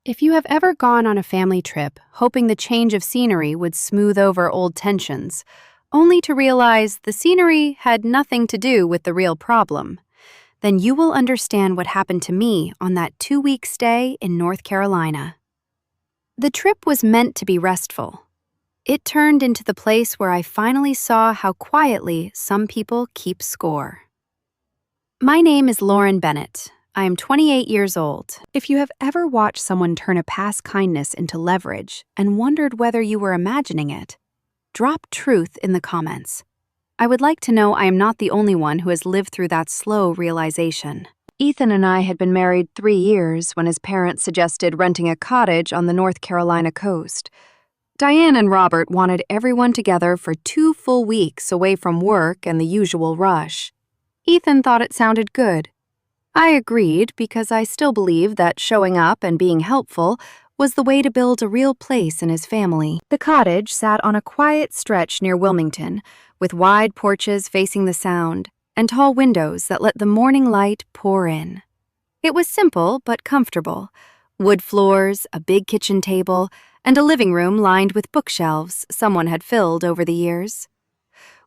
If you have ever gone on a family trip hoping the change of scenery would smooth over old tensions, only to realize the scenery had nothing to do with the real problem, then you will understand what happened to me on that 2-week stay in North Carolina. The trip was meant to be restful. It turned into the place where I finally saw how quietly some people keep score. My name is Lauren Bennett. I am 28 years old. If you have ever watched someone turn a past kindness into leverage and wondered whether you were imagining it, drop truth in the comments. I would like to know I am not the only one who has lived through that slow realization. Ethan and I had been married 3 years when his parents suggested renting a cottage on the North Carolina coast. Diane and Robert wanted everyone together for 2 full weeks away from work and the usual rush. Ethan thought it sounded good. I agreed because I still believed that showing up and being helpful was the way to build a real place in his family. The cottage sat on a quiet stretch near Wilmington, with wide porches facing the Sound and tall windows that let the morning light pour in. It was simple but comfortable. Wood floors, a big kitchen table, and a living room lined with bookshelves someone had filled over the years.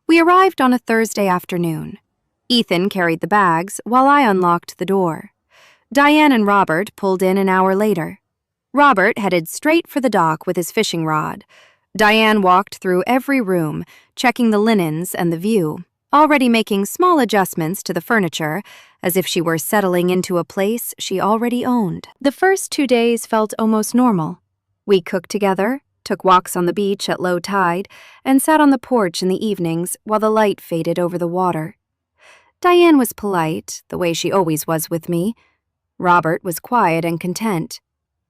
We arrived on a Thursday afternoon. Ethan carried the bags while I unlocked the door. Diane and Robert pulled in an hour later. Robert headed straight for the dock with his fishing rod. Diane walked through every room, checking the linens and the view, already making small adjustments to the furniture, as if she were settling into a place she already owned. The first 2 days felt almost normal. We cooked together, took walks on the beach at low tide, and sat on the porch in the evenings while the light faded over the water. Diane was polite, the way she always was with me. Robert was quiet and content.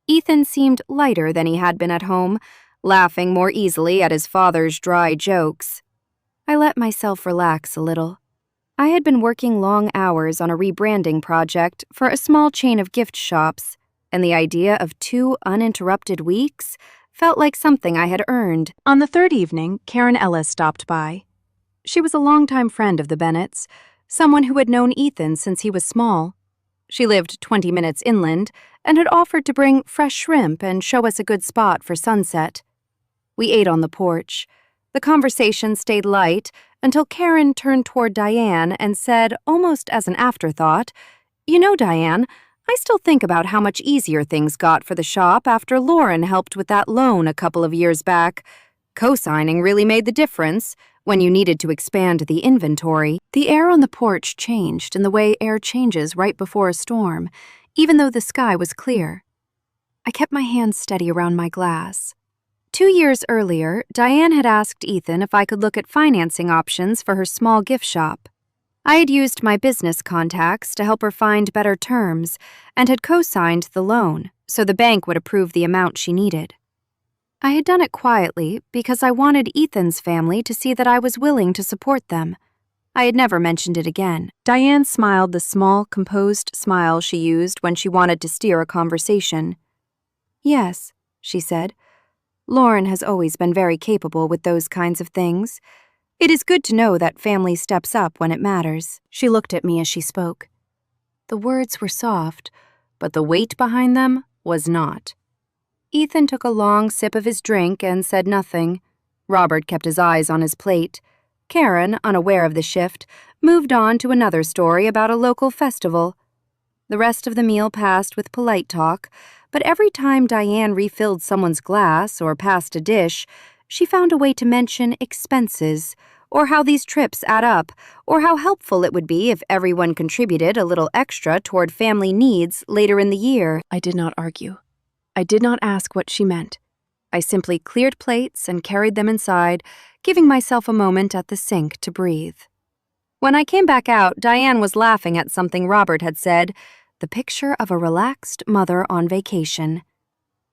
Ethan seemed lighter than he had been at home, laughing more easily at his father's dry jokes. I let myself relax a little. I had been working long hours on a rebranding project for a small chain of gift shops, and the idea of 2 uninterrupted weeks felt like something I had earned. On the 3rd evening, Karen Ellis stopped by. She was a longtime friend of the Bennetts, someone who had known Ethan since he was small. She lived 20 minutes inland and had offered to bring fresh shrimp and show us a good spot for sunset. We ate on the porch. The conversation stayed light until Karen turned toward Diane and said, almost as an afterthought, "You know, Diane, I still think about how much easier things got for the shop after Lauren helped with that loan a couple of years back. Co-signing really made the difference when you needed to expand the inventory." The air on the porch changed in the way air changes right before a storm, even though the sky was clear. I kept my hands steady around my glass. 2 years earlier, Diane had asked Ethan if I could look at financing options for her small gift shop. I had used my business contacts to help her find better terms and had co-signed the loan so the bank would approve the amount she needed. I had done it quietly because I wanted Ethan's family to see that I was willing to support them. I had never mentioned it again. Diane smiled the small, composed smile she used when she wanted to steer a conversation. "Yes," she said. "Lauren has always been very capable with those kinds of things. It is good to know that family steps up when it matters." She looked at me as she spoke. The words were soft, but the weight behind them was not. Ethan took a long sip of his drink and said nothing. Robert kept his eyes on his plate. Karen, unaware of the shift, moved on to another story about a local festival. The rest of the meal passed with polite talk, but every time Diane refilled someone's glass or passed a dish, she found a way to mention expenses, or how these trips add up, or how helpful it would be if everyone contributed a little extra toward family needs later in the year. I did not argue. I did not ask what she meant. I simply cleared plates and carried them inside, giving myself a moment at the sink to breathe. When I came back out, Diane was laughing at something Robert had said, the picture of a relaxed mother on vacation.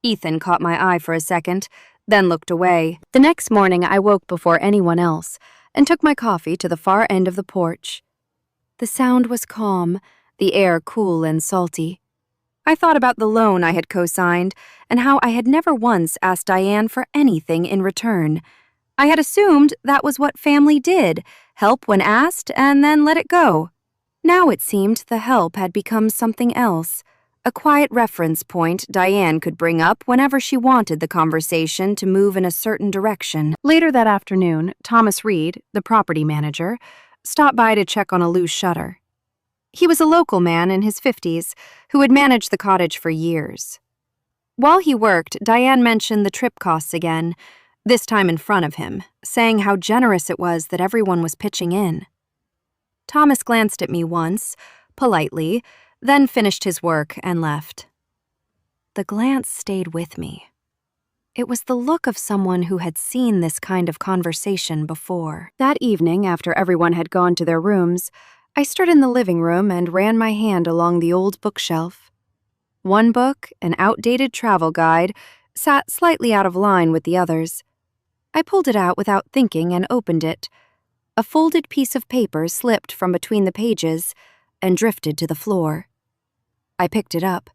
Ethan caught my eye for a second, then looked away. The next morning, I woke before anyone else and took my coffee to the far end of the porch. The Sound was calm, the air cool and salty. I thought about the loan I had co-signed and how I had never once asked Diane for anything in return. I had assumed that was what family did, help when asked and then let it go. Now it seemed the help had become something else, a quiet reference point Diane could bring up whenever she wanted the conversation to move in a certain direction. Later that afternoon, Thomas Reed, the property manager, stopped by to check on a loose shutter. He was a local man in his 50s who had managed the cottage for years. While he worked, Diane mentioned the trip costs again, this time in front of him, saying how generous it was that everyone was pitching in. Thomas glanced at me once, politely, then finished his work and left. The glance stayed with me. It was the look of someone who had seen this kind of conversation before. That evening, after everyone had gone to their rooms, I stood in the living room and ran my hand along the old bookshelf. One book, an outdated travel guide, sat slightly out of line with the others. I pulled it out without thinking and opened it. A folded piece of paper slipped from between the pages and drifted to the floor. I picked it up.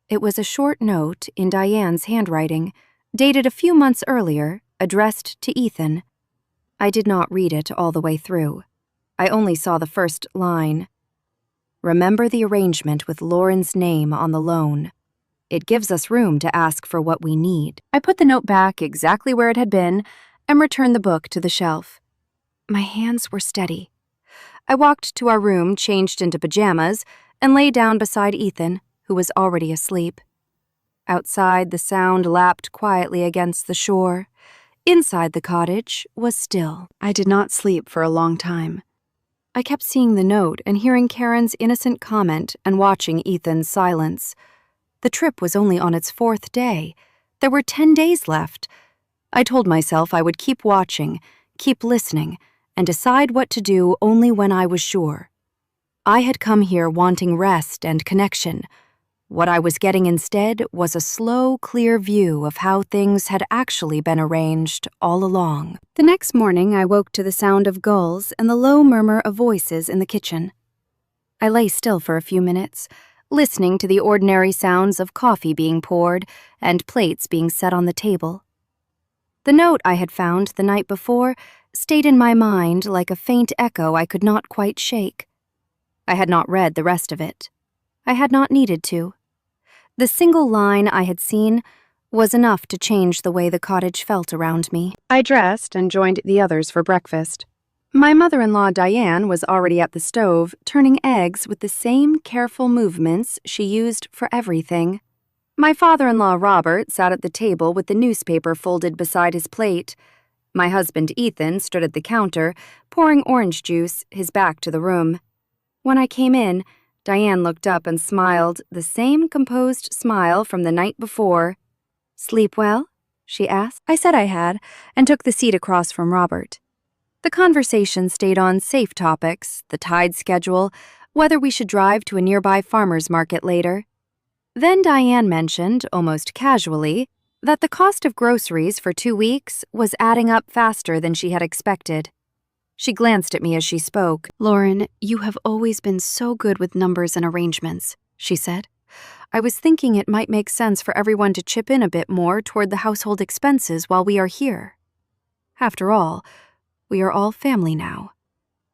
It was a short note in Diane's handwriting, dated a few months earlier, addressed to Ethan. I did not read it all the way through. I only saw the first line. Remember the arrangement with Lauren's name on the loan. It gives us room to ask for what we need. I put the note back exactly where it had been and returned the book to the shelf. My hands were steady. I walked to our room, changed into pajamas, and lay down beside Ethan, who was already asleep. Outside, the sound lapped quietly against the shore. Inside the cottage was still. I did not sleep for a long time. I kept seeing the note and hearing Karen's innocent comment and watching Ethan's silence. The trip was only on its 4th day. There were 10 days left. I told myself I would keep watching, keep listening, and decide what to do only when I was sure. I had come here wanting rest and connection. What I was getting instead was a slow, clear view of how things had actually been arranged all along. The next morning, I woke to the sound of gulls and the low murmur of voices in the kitchen. I lay still for a few minutes, listening to the ordinary sounds of coffee being poured and plates being set on the table. The note I had found the night before stayed in my mind like a faint echo I could not quite shake. I had not read the rest of it. I had not needed to. The single line I had seen was enough to change the way the cottage felt around me. I dressed and joined the others for breakfast. My mother-in-law Diane was already at the stove, turning eggs with the same careful movements she used for everything. My father-in-law Robert sat at the table with the newspaper folded beside his plate. My husband Ethan stood at the counter, pouring orange juice, his back to the room. When I came in, Diane looked up and smiled, the same composed smile from the night before. "Sleep well?" she asked. I said I had, and took the seat across from Robert. The conversation stayed on safe topics, the tide schedule, whether we should drive to a nearby farmer's market later. Then Diane mentioned, almost casually, that the cost of groceries for 2 weeks was adding up faster than she had expected. She glanced at me as she spoke. "Lauren, you have always been so good with numbers and arrangements," she said. "I was thinking it might make sense for everyone to chip in a bit more toward the household expenses while we are here. After all, we are all family now.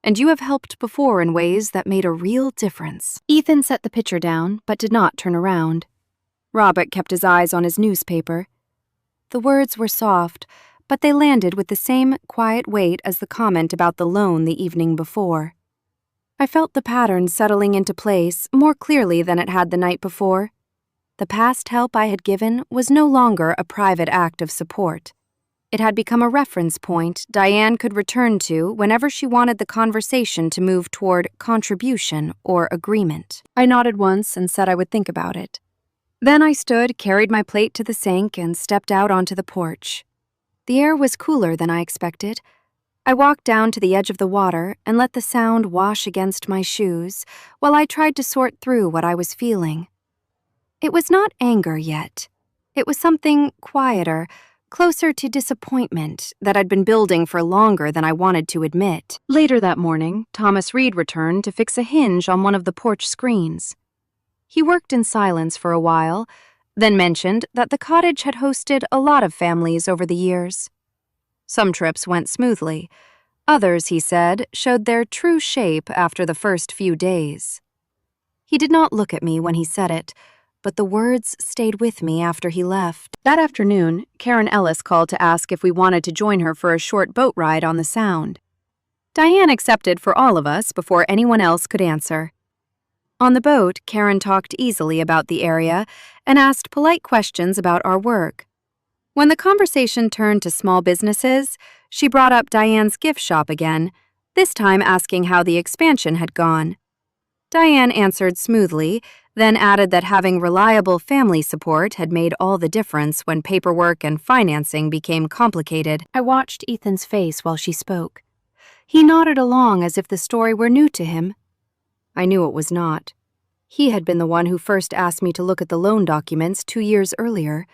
And you have helped before in ways that made a real difference." Ethan set the pitcher down, but did not turn around. Robert kept his eyes on his newspaper. The words were soft, but they landed with the same quiet weight as the comment about the loan the evening before. I felt the pattern settling into place more clearly than it had the night before. The past help I had given was no longer a private act of support. It had become a reference point Diane could return to whenever she wanted the conversation to move toward contribution or agreement. I nodded once and said I would think about it. Then I stood, carried my plate to the sink, and stepped out onto the porch. The air was cooler than I expected. I walked down to the edge of the water and let the sound wash against my shoes while I tried to sort through what I was feeling. It was not anger yet. It was something quieter, closer to disappointment that I'd been building for longer than I wanted to admit. Later that morning, Thomas Reed returned to fix a hinge on one of the porch screens. He worked in silence for a while, then mentioned that the cottage had hosted a lot of families over the years. Some trips went smoothly. Others, he said, showed their true shape after the first few days. He did not look at me when he said it, but the words stayed with me after he left. That afternoon, Karen Ellis called to ask if we wanted to join her for a short boat ride on the Sound. Diane accepted for all of us before anyone else could answer. On the boat, Karen talked easily about the area and asked polite questions about our work. When the conversation turned to small businesses, she brought up Diane's gift shop again, this time asking how the expansion had gone. Diane answered smoothly, then added that having reliable family support had made all the difference when paperwork and financing became complicated. I watched Ethan's face while she spoke. He nodded along as if the story were new to him. I knew it was not. He had been the one who first asked me to look at the loan documents 2 years earlier.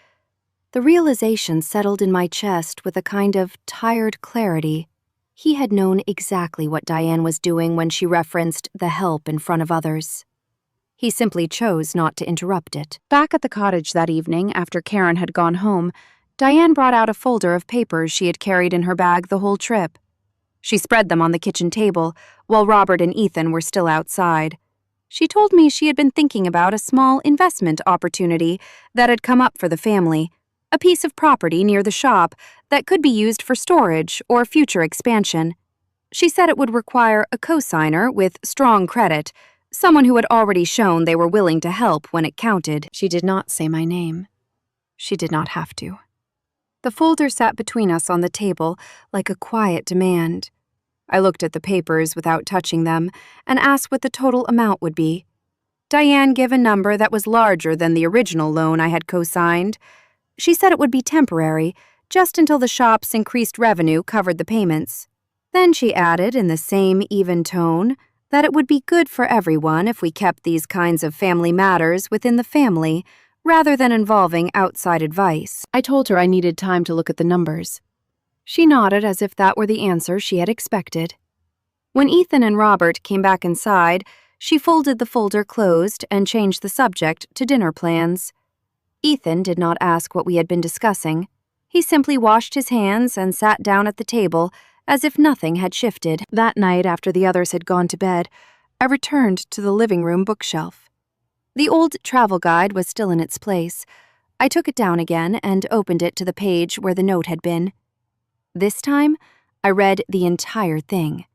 The realization settled in my chest with a kind of tired clarity. He had known exactly what Diane was doing when she referenced the help in front of others. He simply chose not to interrupt it. Back at the cottage that evening, after Karen had gone home, Diane brought out a folder of papers she had carried in her bag the whole trip. She spread them on the kitchen table, while Robert and Ethan were still outside. She told me she had been thinking about a small investment opportunity that had come up for the family, a piece of property near the shop that could be used for storage or future expansion. She said it would require a co-signer with strong credit, someone who had already shown they were willing to help when it counted. She did not say my name. She did not have to. The folder sat between us on the table like a quiet demand. I looked at the papers without touching them and asked what the total amount would be. Diane gave a number that was larger than the original loan I had co-signed. She said it would be temporary, just until the shop's increased revenue covered the payments. Then she added, in the same even tone, that it would be good for everyone if we kept these kinds of family matters within the family, rather than involving outside advice. I told her I needed time to look at the numbers. She nodded as if that were the answer she had expected. When Ethan and Robert came back inside, she folded the folder closed and changed the subject to dinner plans. Ethan did not ask what we had been discussing. He simply washed his hands and sat down at the table as if nothing had shifted. That night, after the others had gone to bed, I returned to the living room bookshelf. The old travel guide was still in its place. I took it down again and opened it to the page where the note had been. This time, I read the entire thing.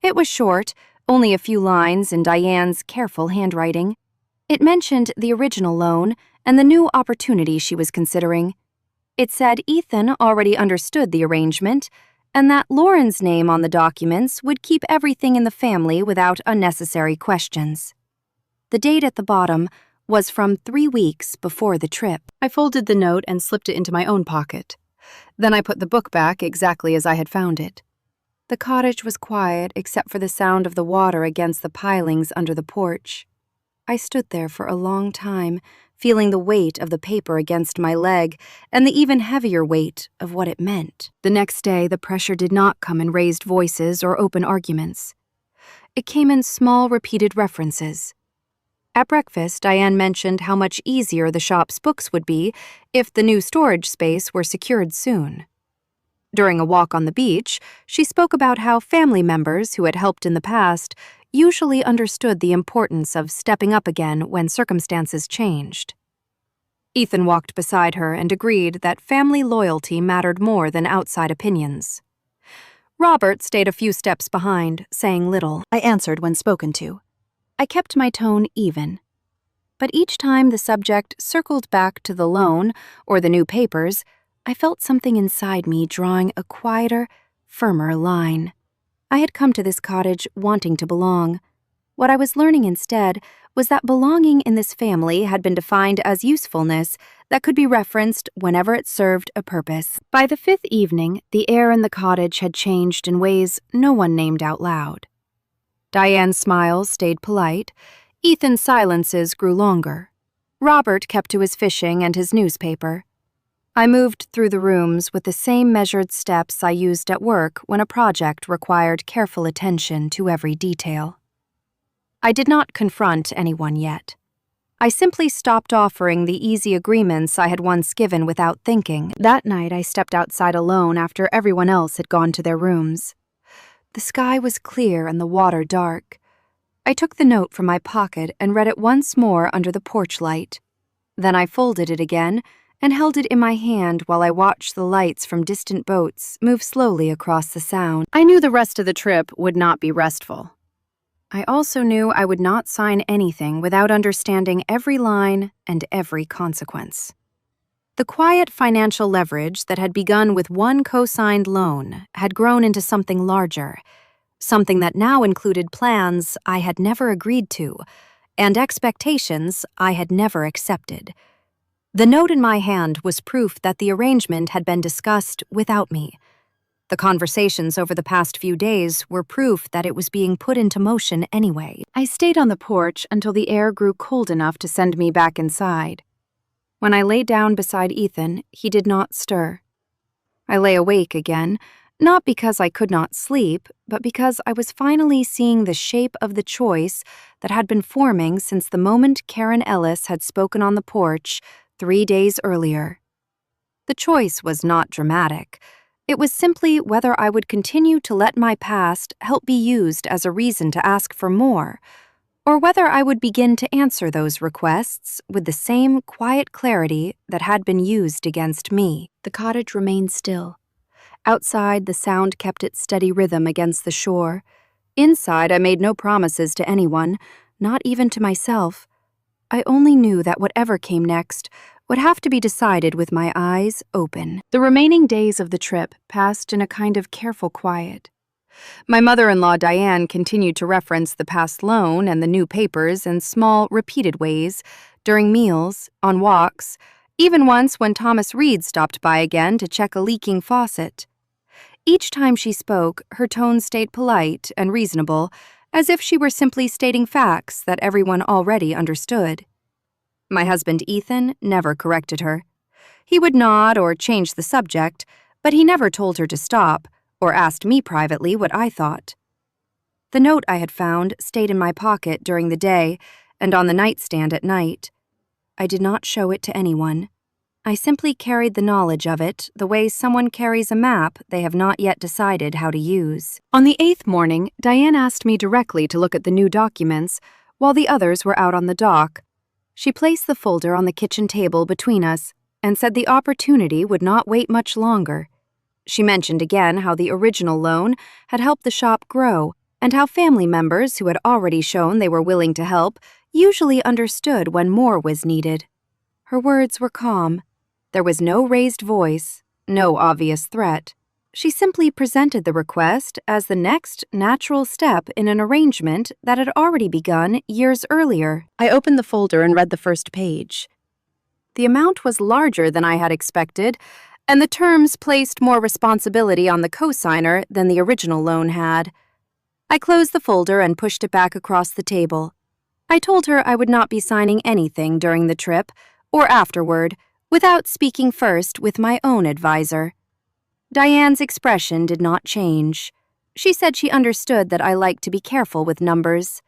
It was short, only a few lines in Diane's careful handwriting. It mentioned the original loan and the new opportunity she was considering. It said Ethan already understood the arrangement, and that Lauren's name on the documents would keep everything in the family without unnecessary questions. The date at the bottom was from 3 weeks before the trip. I folded the note and slipped it into my own pocket. Then I put the book back exactly as I had found it. The cottage was quiet except for the sound of the water against the pilings under the porch. I stood there for a long time, feeling the weight of the paper against my leg and the even heavier weight of what it meant. The next day, the pressure did not come in raised voices or open arguments. It came in small, repeated references. At breakfast, Diane mentioned how much easier the shop's books would be if the new storage space were secured soon. During a walk on the beach, she spoke about how family members who had helped in the past usually understood the importance of stepping up again when circumstances changed. Ethan walked beside her and agreed that family loyalty mattered more than outside opinions. Robert stayed a few steps behind, saying little. I answered when spoken to. I kept my tone even. But each time the subject circled back to the loan or the new papers, I felt something inside me drawing a quieter, firmer line. I had come to this cottage wanting to belong. What I was learning instead was that belonging in this family had been defined as usefulness that could be referenced whenever it served a purpose. By the 5th evening, the air in the cottage had changed in ways no one named out loud. Diane's smiles stayed polite. Ethan's silences grew longer. Robert kept to his fishing and his newspaper. I moved through the rooms with the same measured steps I used at work when a project required careful attention to every detail. I did not confront anyone yet. I simply stopped offering the easy agreements I had once given without thinking. That night, I stepped outside alone after everyone else had gone to their rooms. The sky was clear and the water dark. I took the note from my pocket and read it once more under the porch light. Then I folded it again and held it in my hand while I watched the lights from distant boats move slowly across the Sound. I knew the rest of the trip would not be restful. I also knew I would not sign anything without understanding every line and every consequence. The quiet financial leverage that had begun with one co-signed loan had grown into something larger, something that now included plans I had never agreed to and expectations I had never accepted. The note in my hand was proof that the arrangement had been discussed without me. The conversations over the past few days were proof that it was being put into motion anyway. I stayed on the porch until the air grew cold enough to send me back inside. When I lay down beside Ethan, he did not stir. I lay awake again, not because I could not sleep, but because I was finally seeing the shape of the choice that had been forming since the moment Karen Ellis had spoken on the porch 3 days earlier. The choice was not dramatic. It was simply whether I would continue to let my past help be used as a reason to ask for more, or whether I would begin to answer those requests with the same quiet clarity that had been used against me. The cottage remained still. Outside, the Sound kept its steady rhythm against the shore. Inside, I made no promises to anyone, not even to myself. I only knew that whatever came next would have to be decided with my eyes open. The remaining days of the trip passed in a kind of careful quiet. My mother-in-law Diane continued to reference the past loan and the new papers in small, repeated ways, during meals, on walks, even once when Thomas Reed stopped by again to check a leaking faucet. Each time she spoke, her tone stayed polite and reasonable, as if she were simply stating facts that everyone already understood. My husband Ethan never corrected her. He would nod or change the subject, but he never told her to stop or asked me privately what I thought. The note I had found stayed in my pocket during the day and on the nightstand at night. I did not show it to anyone. I simply carried the knowledge of it the way someone carries a map they have not yet decided how to use. On the 8th morning, Diane asked me directly to look at the new documents while the others were out on the dock. She placed the folder on the kitchen table between us and said the opportunity would not wait much longer. She mentioned again how the original loan had helped the shop grow and how family members who had already shown they were willing to help usually understood when more was needed. Her words were calm. There was no raised voice, no obvious threat. She simply presented the request as the next natural step in an arrangement that had already begun years earlier. I opened the folder and read the first page. The amount was larger than I had expected, and the terms placed more responsibility on the cosigner than the original loan had. I closed the folder and pushed it back across the table. I told her I would not be signing anything during the trip, or afterward, without speaking first with my own advisor. Diane's expression did not change. She said she understood that I liked to be careful with numbers.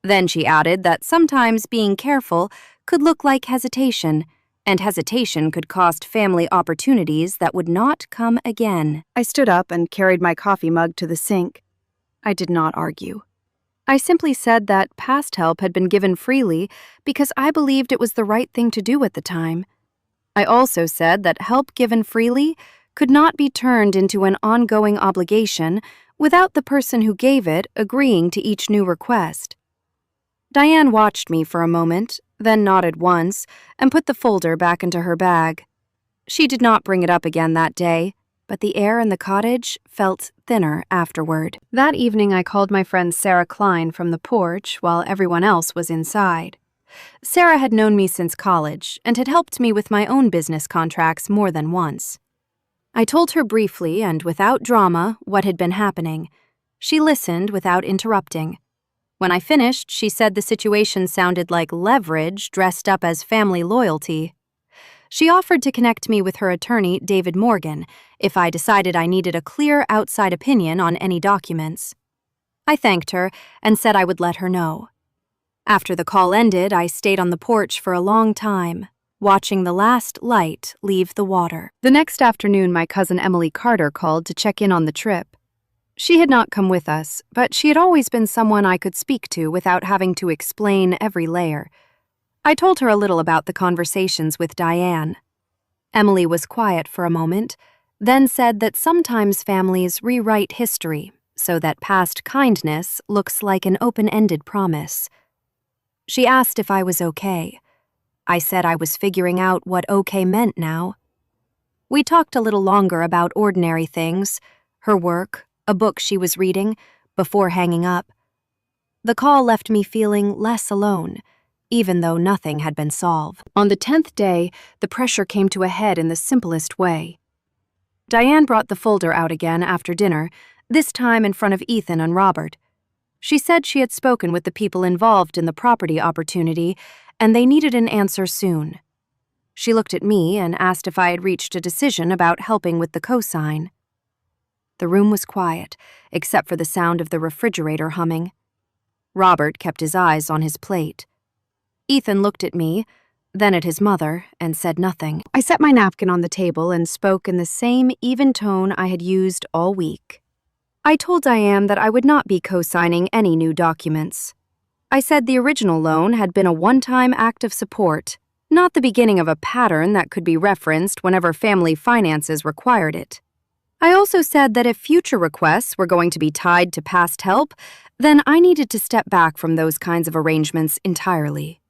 Then she added that sometimes being careful could look like hesitation, and hesitation could cost family opportunities that would not come again. I stood up and carried my coffee mug to the sink. I did not argue. I simply said that past help had been given freely because I believed it was the right thing to do at the time. I also said that help given freely could not be turned into an ongoing obligation without the person who gave it agreeing to each new request. Diane watched me for a moment, then nodded once and put the folder back into her bag. She did not bring it up again that day, but the air in the cottage felt thinner afterward. That evening I called my friend Sarah Klein from the porch while everyone else was inside. Sarah had known me since college and had helped me with my own business contracts more than once. I told her briefly and without drama what had been happening. She listened without interrupting. When I finished, she said the situation sounded like leverage dressed up as family loyalty. She offered to connect me with her attorney, David Morgan, if I decided I needed a clear outside opinion on any documents. I thanked her and said I would let her know. After the call ended, I stayed on the porch for a long time, watching the last light leave the water. The next afternoon, my cousin Emily Carter called to check in on the trip. She had not come with us, but she had always been someone I could speak to without having to explain every layer. I told her a little about the conversations with Diane. Emily was quiet for a moment, then said that sometimes families rewrite history so that past kindness looks like an open-ended promise. She asked if I was okay. I said I was figuring out what okay meant now. We talked a little longer about ordinary things, her work, a book she was reading, before hanging up. The call left me feeling less alone, even though nothing had been solved. On the 10th day, the pressure came to a head in the simplest way. Diane brought the folder out again after dinner, this time in front of Ethan and Robert. She said she had spoken with the people involved in the property opportunity, and they needed an answer soon. She looked at me and asked if I had reached a decision about helping with the cosign. The room was quiet, except for the sound of the refrigerator humming. Robert kept his eyes on his plate. Ethan looked at me, then at his mother, and said nothing. I set my napkin on the table and spoke in the same even tone I had used all week. I told Diane that I would not be co-signing any new documents. I said the original loan had been a one-time act of support, not the beginning of a pattern that could be referenced whenever family finances required it. I also said that if future requests were going to be tied to past help, then I needed to step back from those kinds of arrangements entirely.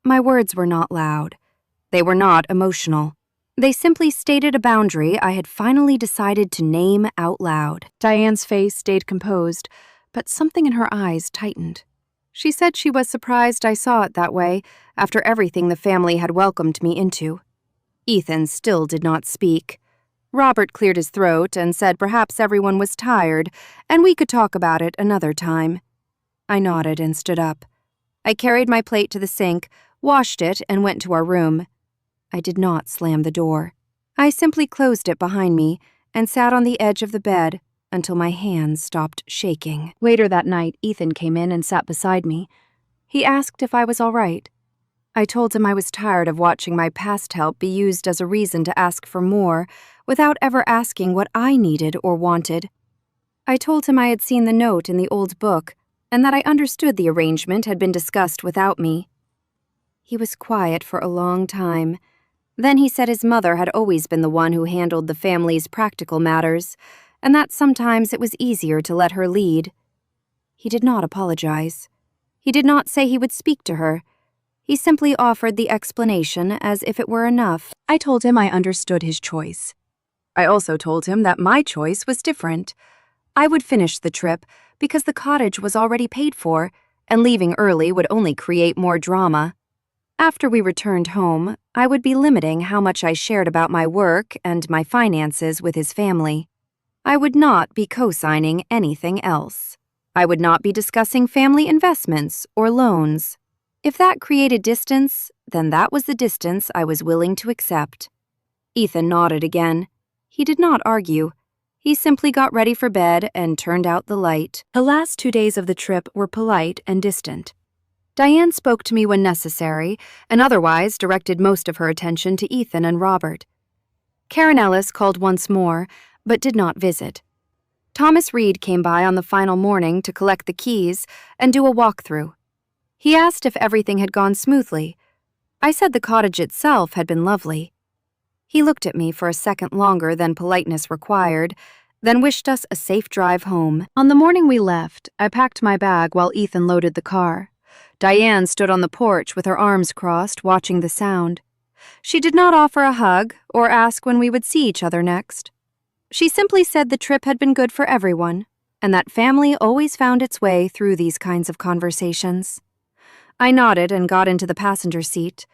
My words were not loud. They were not emotional. They simply stated a boundary I had finally decided to name out loud. Diane's face stayed composed, but something in her eyes tightened. She said she was surprised I saw it that way after everything the family had welcomed me into. Ethan still did not speak. Robert cleared his throat and said perhaps everyone was tired and we could talk about it another time. I nodded and stood up. I carried my plate to the sink, washed it, and went to our room. I did not slam the door. I simply closed it behind me and sat on the edge of the bed until my hands stopped shaking. Later that night, Ethan came in and sat beside me. He asked if I was all right. I told him I was tired of watching my past help be used as a reason to ask for more without ever asking what I needed or wanted. I told him I had seen the note in the old book and that I understood the arrangement had been discussed without me. He was quiet for a long time. Then he said his mother had always been the one who handled the family's practical matters, and that sometimes it was easier to let her lead. He did not apologize. He did not say he would speak to her. He simply offered the explanation as if it were enough. I told him I understood his choice. I also told him that my choice was different. I would finish the trip because the cottage was already paid for, and leaving early would only create more drama. After we returned home, I would be limiting how much I shared about my work and my finances with his family. I would not be co-signing anything else. I would not be discussing family investments or loans. If that created distance, then that was the distance I was willing to accept. Ethan nodded again. He did not argue. He simply got ready for bed and turned out the light. The last 2 days of the trip were polite and distant. Diane spoke to me when necessary, and otherwise directed most of her attention to Ethan and Robert. Karen Ellis called once more, but did not visit. Thomas Reed came by on the final morning to collect the keys and do a walkthrough. He asked if everything had gone smoothly. I said the cottage itself had been lovely. He looked at me for a second longer than politeness required, then wished us a safe drive home. On the morning we left, I packed my bag while Ethan loaded the car. Diane stood on the porch with her arms crossed, watching the sound. She did not offer a hug or ask when we would see each other next. She simply said the trip had been good for everyone, and that family always found its way through these kinds of conversations. I nodded and got into the passenger seat.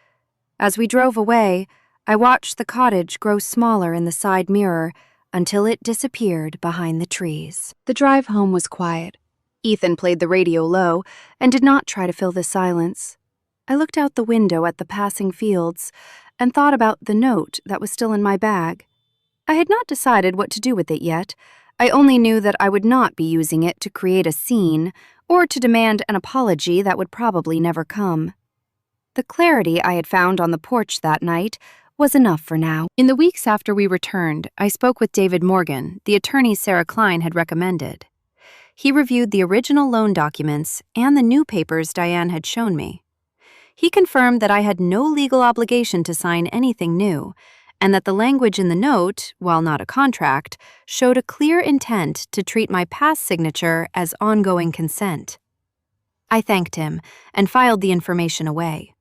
As we drove away, I watched the cottage grow smaller in the side mirror until it disappeared behind the trees. The drive home was quiet. Ethan played the radio low and did not try to fill the silence. I looked out the window at the passing fields and thought about the note that was still in my bag. I had not decided what to do with it yet. I only knew that I would not be using it to create a scene or to demand an apology that would probably never come. The clarity I had found on the porch that night was enough for now. In the weeks after we returned, I spoke with David Morgan, the attorney Sarah Klein had recommended. He reviewed the original loan documents and the new papers Diane had shown me. He confirmed that I had no legal obligation to sign anything new, and that the language in the note, while not a contract, showed a clear intent to treat my past signature as ongoing consent. I thanked him and filed the information away.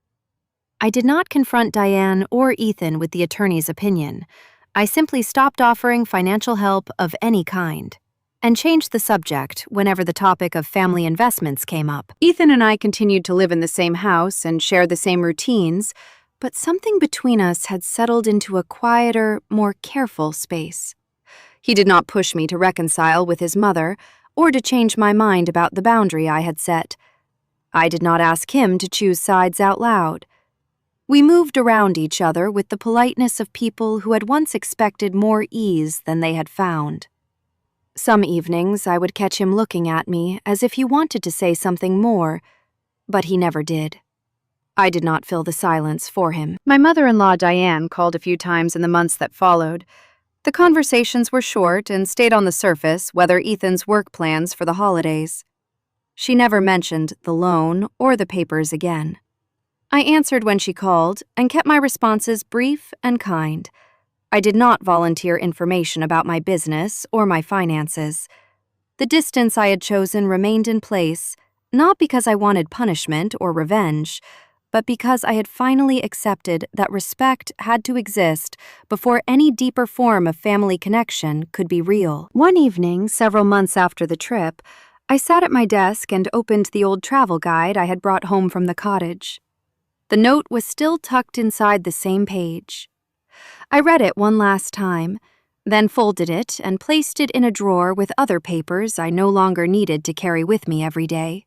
I did not confront Diane or Ethan with the attorney's opinion. I simply stopped offering financial help of any kind and changed the subject whenever the topic of family investments came up. Ethan and I continued to live in the same house and share the same routines, but something between us had settled into a quieter, more careful space. He did not push me to reconcile with his mother or to change my mind about the boundary I had set. I did not ask him to choose sides out loud. We moved around each other with the politeness of people who had once expected more ease than they had found. Some evenings I would catch him looking at me as if he wanted to say something more, but he never did. I did not fill the silence for him. My mother-in-law Diane called a few times in the months that followed. The conversations were short and stayed on the surface, whether Ethan's work plans for the holidays. She never mentioned the loan or the papers again. I answered when she called and kept my responses brief and kind. I did not volunteer information about my business or my finances. The distance I had chosen remained in place, not because I wanted punishment or revenge, but because I had finally accepted that respect had to exist before any deeper form of family connection could be real. One evening, several months after the trip, I sat at my desk and opened the old travel guide I had brought home from the cottage. The note was still tucked inside the same page. I read it one last time, then folded it and placed it in a drawer with other papers I no longer needed to carry with me every day.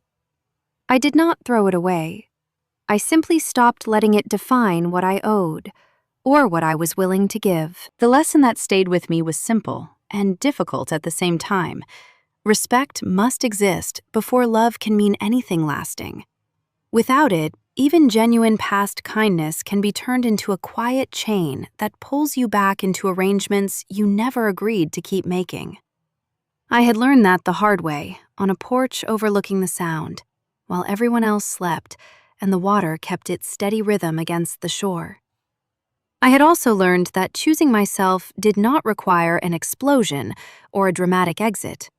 I did not throw it away. I simply stopped letting it define what I owed, or what I was willing to give. The lesson that stayed with me was simple and difficult at the same time. Respect must exist before love can mean anything lasting. Without it, even genuine past kindness can be turned into a quiet chain that pulls you back into arrangements you never agreed to keep making. I had learned that the hard way, on a porch overlooking the Sound, while everyone else slept and the water kept its steady rhythm against the shore. I had also learned that choosing myself did not require an explosion or a dramatic exit.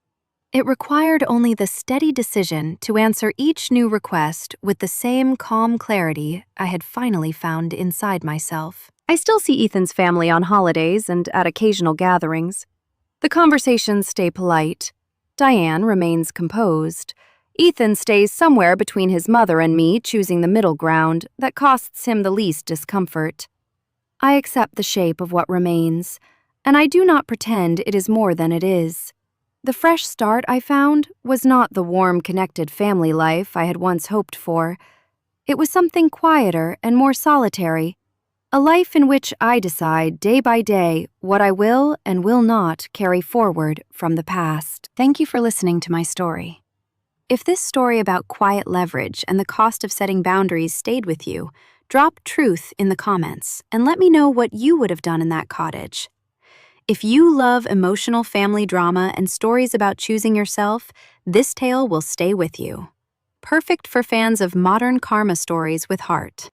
It required only the steady decision to answer each new request with the same calm clarity I had finally found inside myself. I still see Ethan's family on holidays and at occasional gatherings. The conversations stay polite. Diane remains composed. Ethan stays somewhere between his mother and me, choosing the middle ground that costs him the least discomfort. I accept the shape of what remains, and I do not pretend it is more than it is. The fresh start I found was not the warm, connected family life I had once hoped for. It was something quieter and more solitary, a life in which I decide day by day what I will and will not carry forward from the past. Thank you for listening to my story. If this story about quiet leverage and the cost of setting boundaries stayed with you, drop truth in the comments and let me know what you would have done in that cottage. If you love emotional family drama and stories about choosing yourself, this tale will stay with you. Perfect for fans of modern karma stories with heart.